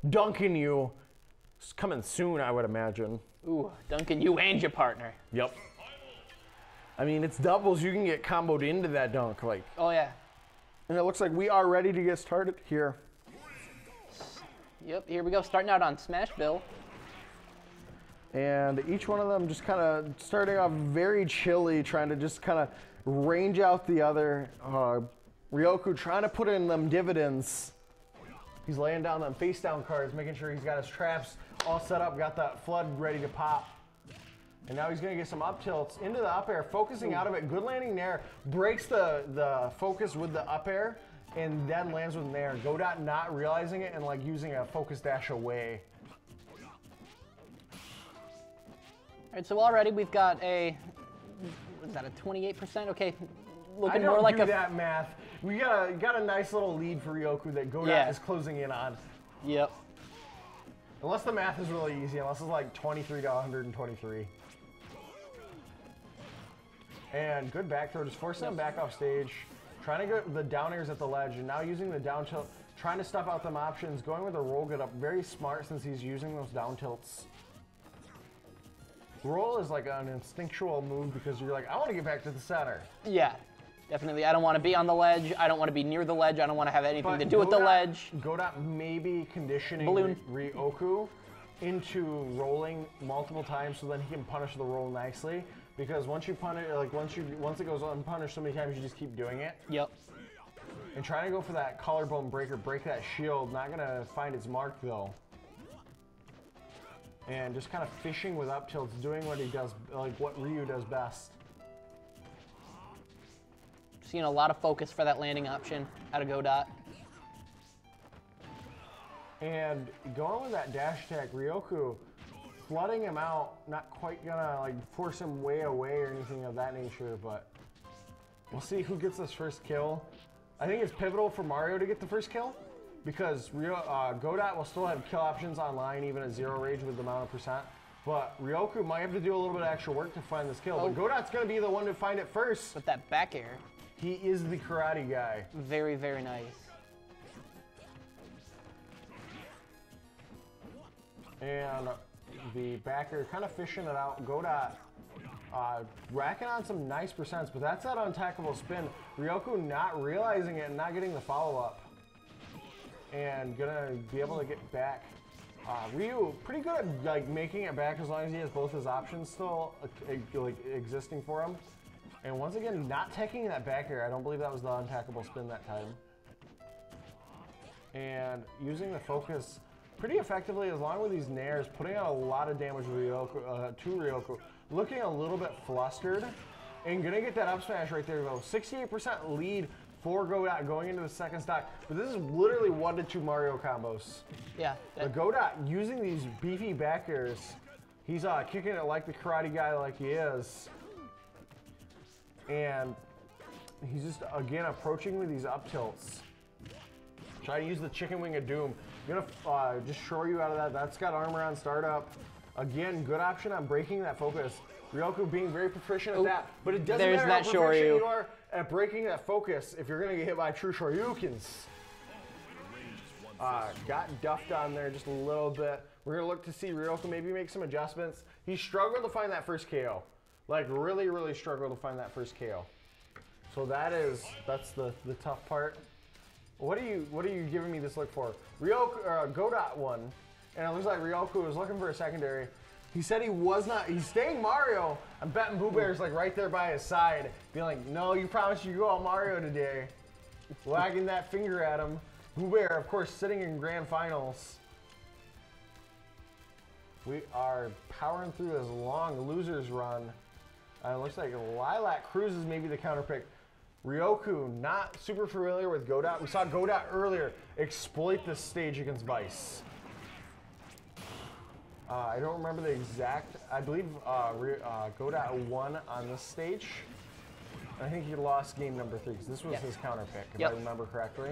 dunking you. It's coming soon, I would imagine. Ooh, dunking you and your partner. Yep. I mean, it's doubles. You can get comboed into that dunk, like. Oh yeah. And it looks like we are ready to get started here. Yep, here we go. Starting out on Smash Bill. And each one of them just kind of starting off very chilly, trying to just kind of range out the other. Ryoku trying to put in them dividends. He's laying down them face down cards, making sure he's got his traps all set up, got that flood ready to pop. And now he's going to get some up tilts into the up air, focusing out of it. Good landing nair, breaks the focus with the up air, and then lands with nair. Godot not realizing it and like using a focus dash away. All right, so already we've got a, what is that, a 28%? Okay, looking more I like don't do that math. We got a nice little lead for Ryoku that Godot is closing in on. Yep. Unless the math is really easy, unless it's like 23 to 123. And good back throw, just forcing him back off stage. Trying to get the down airs at the ledge, and now using the down tilt, trying to stuff out them options, going with a roll get up. Very smart since he's using those down tilts. Roll is like an instinctual move because you're like, I want to get back to the center. Yeah, definitely. I don't want to be on the ledge. I don't want to be near the ledge. I don't want to have anything to do with the ledge. Godot may be conditioning Ryoku into rolling multiple times so then he can punish the roll nicely. Because once you punish, like once it goes unpunished so many times, you just keep doing it. Yep. And trying to go for that collarbone breaker, break that shield. Not gonna find its mark though. And just kind of fishing with up tilts, doing what he does, like what Ryu does best. Seeing a lot of focus for that landing option out of Godot. And going with that dash attack, Ryoku flooding him out, not quite gonna like force him way away or anything of that nature, but we'll see who gets this first kill. I think it's pivotal for Mario to get the first kill because Godot will still have kill options online even at zero rage with the amount of percent. But Ryoku might have to do a little bit of extra work to find this kill. But Godot's gonna be the one to find it first. With that back air. He is the karate guy. Very, very nice. And the backer kind of fishing it out. Godot racking on some nice percents, but that's that untackable spin. Ryoku not realizing it and not getting the follow-up. And gonna be able to get back. Ryu, pretty good at like making it back as long as he has both his options still like existing for him. And once again, not taking that back air. I don't believe that was the untackable spin that time. And using the focus pretty effectively along with these nairs, putting out a lot of damage to Ryoku. Looking a little bit flustered and gonna get that up smash right there though. 68% lead for Godot going into the second stock. But this is literally 1 to 2 Mario combos. Yeah. The Godot using these beefy back airs. He's kicking it like the karate guy like he is. And he's just, again, approaching with these up tilts. Try to use the chicken wing of doom. Gonna just shore you out of that. That's got armor on startup. Again, good option on breaking that focus. Ryoku being very proficient at that. But it doesn't matter how proficient you are at breaking that focus if you're gonna get hit by true shoryukens. Got duffed on there just a little bit. We're gonna look to see Ryoku maybe make some adjustments. He struggled to find that first KO. Like really, really struggled to find that first KO. So that's the tough part. What are you giving me this look for? Ryoku, Godot won, and it looks like Ryoku was looking for a secondary. He said he was not. He's staying Mario. I'm betting Boo Bear's like right there by his side, being like, "No, you promised you go all Mario today." Wagging that finger at him. Boo Bear, of course, sitting in grand finals. We are powering through this long losers run. It looks like Lilac Cruz is maybe the counter pick. Ryoku, not super familiar with Godot. We saw Godot earlier exploit this stage against Vice. I don't remember the exact, I believe Godot won on this stage. I think he lost game number 3 because this was his counter pick, if I remember correctly.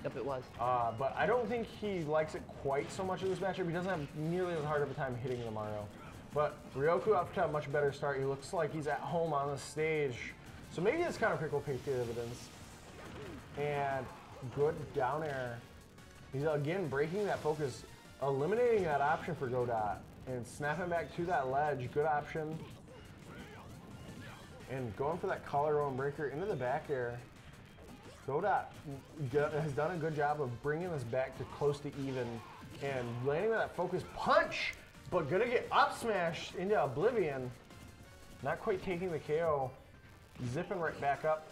Yep, it was. But I don't think he likes it quite so much in this matchup. He doesn't have nearly as hard of a time hitting the Mario. But Ryoku up to a much better start. He looks like he's at home on the stage. So maybe his counter pick will pay dividends. And good down air He's again breaking that focus, eliminating that option for Godot, and snapping back to that ledge. Good option. And going for that collarbone breaker into the back air. Godot has done a good job of bringing this back to close to even and landing that focus punch, but gonna get up smashed into oblivion. Not quite taking the KO, zipping right back up.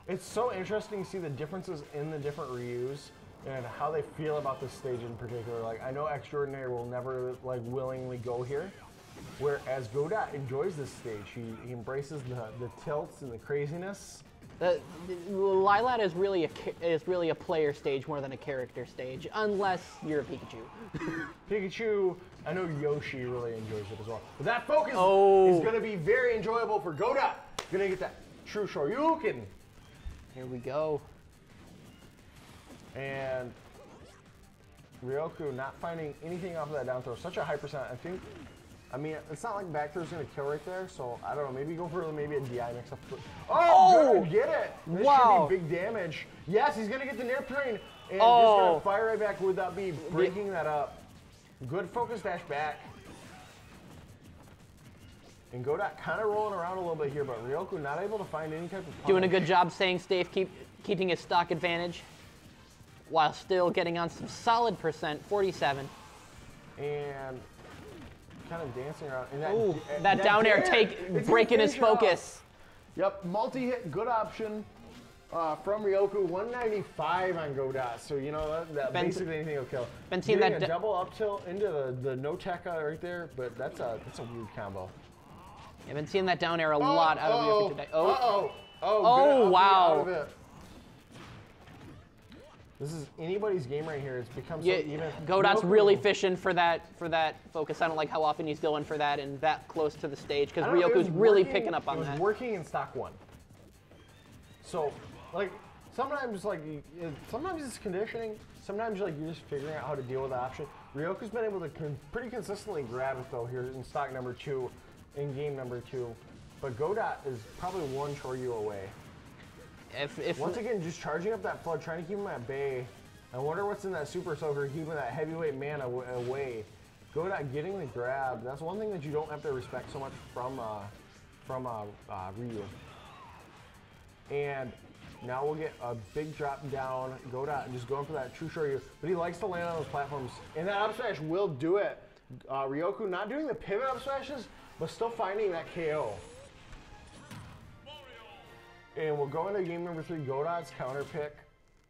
It's so interesting to see the differences in the different Ryus and how they feel about this stage in particular. Like, I know Extraordinary will never like willingly go here, whereas Godot enjoys this stage. He embraces the tilts and the craziness. Lilat is really a player stage more than a character stage, unless you're a Pikachu. Pikachu, I know Yoshi really enjoys it as well. But that focus is going to be very enjoyable for Godot. Going to get that true Shoryuken. Here we go. And Ryoku not finding anything off of that down throw. Such a high percent. I mean, it's not like back throw's going to kill right there, so I don't know. Maybe go for maybe a DI mix-up. Oh, good, get it. This should be big damage. Yes, he's going to get the near plane, and just going to fire right back with that B, breaking that up. Good focus dash back. And Godot kind of rolling around a little bit here, but Ryoku not able to find any type of punish. Doing a good job staying safe, keeping his stock advantage, while still getting on some solid percent, 47. And kind of dancing around. And that down air breaking his focus. Yep, multi-hit, good option from Ryoku. 195 on Godot, so you know that basically anything will kill. Been seeing that a double up tilt into the no Tekka right there, but that's a weird combo. I've been seeing that down air a lot out of Ryoku today. Wow. Wow. Out of it. This is anybody's game right here. It's become so even. Godot's really fishing for that focus. I don't like how often he's going for that and that close to the stage because Ryoku's really picking up on that. It was working in stock 1. So, like, sometimes it's conditioning. Sometimes like you're just figuring out how to deal with the option. Ryoku's been able to pretty consistently grab it though here in stock number 2, in game number 2. But Godot is probably one Choryu away. Once again, just charging up that flood, trying to keep him at bay. I wonder what's in that Super Soaker, keeping that heavyweight man away. Godot getting the grab. That's one thing that you don't have to respect so much from Ryu. And now we'll get a big drop down. Godot just going for that true Shoryu, but he likes to land on those platforms. And that up smash will do it. Ryoku not doing the pivot up smashes, but still finding that KO. And we'll go into game number 3, Godot's counter pick.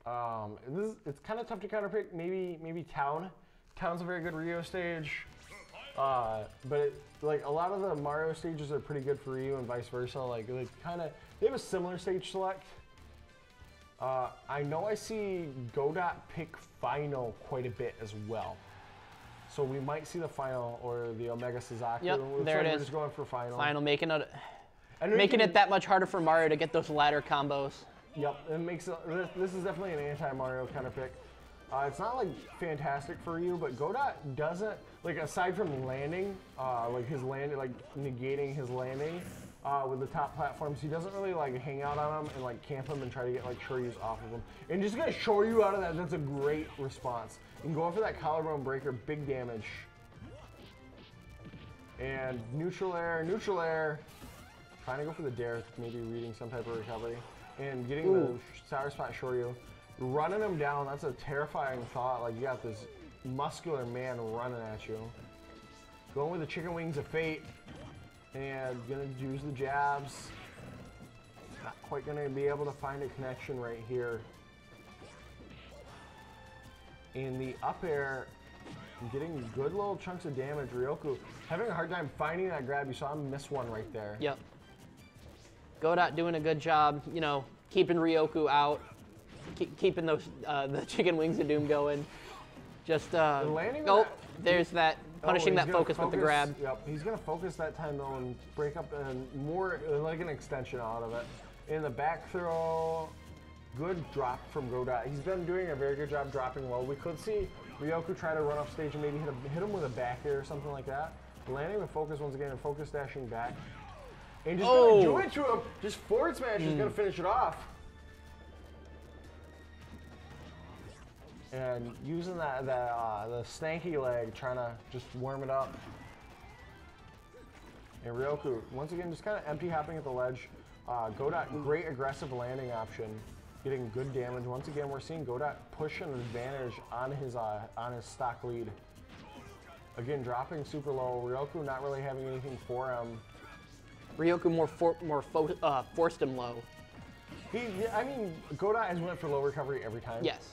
It's kind of tough to counter pick. Maybe Town. Town's a very good Ryo stage, but like a lot of the Mario stages are pretty good for Ryu and vice versa. Like they have a similar stage select. I know I see Godot pick Final quite a bit as well. So we might see the Final or the Omega Sasaki. Yep, there it is. We're just going for Final. Final, making it that much harder for Mario to get those ladder combos. Yep, it makes this is definitely an anti-Mario kind of pick. It's not like fantastic for you, but Godot doesn't like aside from landing, like his landing, like negating his landing with the top platforms. He doesn't really like hang out on them and like camp them and try to get like Shoryus off of them. And just gonna Shoryu out of that. That's a great response. And going for that collarbone breaker, big damage. And neutral air. Trying to go for the dare, maybe reading some type of recovery. And getting the sour spot Shoryu. Running him down, that's a terrifying thought. Like, you got this muscular man running at you. Going with the chicken wings of fate. And gonna use the jabs. Not quite gonna be able to find a connection right here. In the up air, getting good little chunks of damage. Ryoku having a hard time finding that grab. You saw him miss one right there. Yep. Godot doing a good job, you know, keeping Ryoku out, keeping those the chicken wings of doom going. Just there's that punishing that focus with the grab. Yep, he's gonna focus that time though and break up and more like an extension out of it. In the back throw, good drop from Godot. He's been doing a very good job dropping low. We could see Ryoku try to run off stage and maybe hit him with a back air or something like that. Landing the focus once again and focus dashing back. And just gonna do it to him. Just forward smash is gonna finish it off. And using the stanky leg, trying to just warm it up. And Ryoku, once again, just kind of empty hopping at the ledge. Godot, great aggressive landing option, getting good damage. Once again, we're seeing Godot push an advantage on his stock lead. Again, dropping super low. Ryoku not really having anything for him. Ryoku forced him low. I mean, Godot has went for low recovery every time. Yes.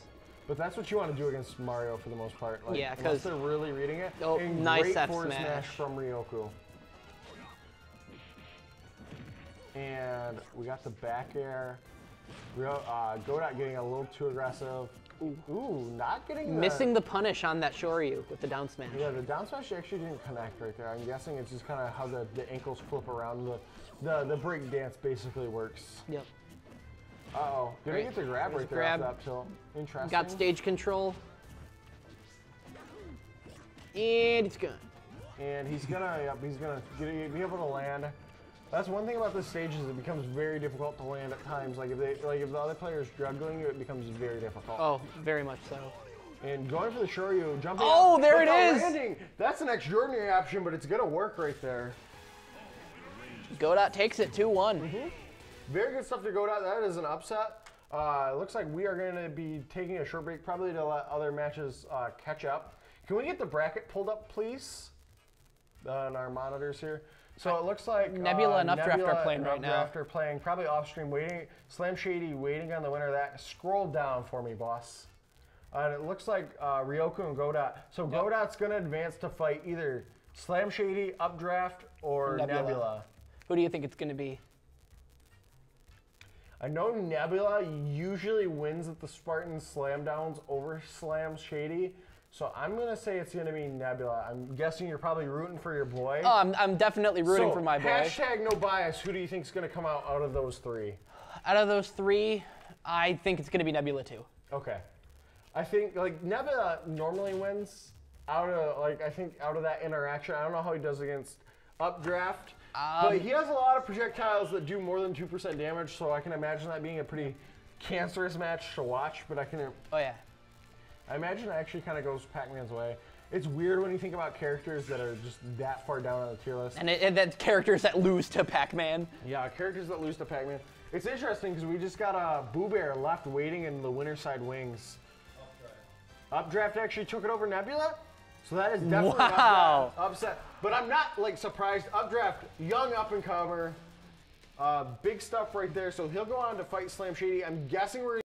But that's what you want to do against Mario for the most part. Like, yeah, because they're really reading it. Oh, and nice great F forward smash from Ryoku. And we got the back air. Godot getting a little too aggressive. Ooh, not getting missing the punish on that Shoryu with the down smash. Yeah, the down smash actually didn't connect right there. I'm guessing it's just kind of how the ankles flip around. The break dance basically works. Yep. Uh-oh. Didn't get the grab right there off that tilt. Interesting. Got stage control. And it's gone. And he's gonna be able to land. That's one thing about this stage is it becomes very difficult to land at times. Like if the other player is juggling you, it becomes very difficult. Oh, very much so. And going for the Shoryu, jumping. Oh, up, there it is. Landing. That's an extraordinary option, but it's gonna work right there. Godot takes it 2-1. Very good stuff to Godot. That is an upset. It looks like we are going to be taking a short break, probably to let other matches catch up. Can we get the bracket pulled up, please, on our monitors here? So it looks like Nebula and Updraft are playing right now. Updraft are playing, probably off stream, waiting. Slam Shady waiting on the winner of that. Scroll down for me, boss. And it looks like Ryoku and Godot. So Godot's going to advance to fight either Slam Shady, Updraft, or Nebula. Who do you think it's going to be? I know Nebula usually wins at the Spartan Slam Downs over Slam Shady, so I'm going to say it's going to be Nebula. I'm guessing you're probably rooting for your boy. Oh, I'm definitely rooting for my boy. Hashtag no bias. Who do you think is going to come out of those three? Out of those three, I think it's going to be Nebula too. Okay. I think like Nebula normally wins out of that interaction. I don't know how he does against Updraft. But he has a lot of projectiles that do more than 2% damage, so I can imagine that being a pretty cancerous match to watch. But Oh yeah. I imagine it actually kind of goes Pac-Man's way. It's weird when you think about characters that are just that far down on the tier list. And that's characters that lose to Pac-Man. Yeah, characters that lose to Pac-Man. It's interesting because we just got a Boo Bear left waiting in the winner side wings. Updraft actually took it over Nebula. So that is definitely an upset. But I'm not like surprised. Updraft, young up-and-comer, big stuff right there. So he'll go on to fight Slam Shady. I'm guessing we're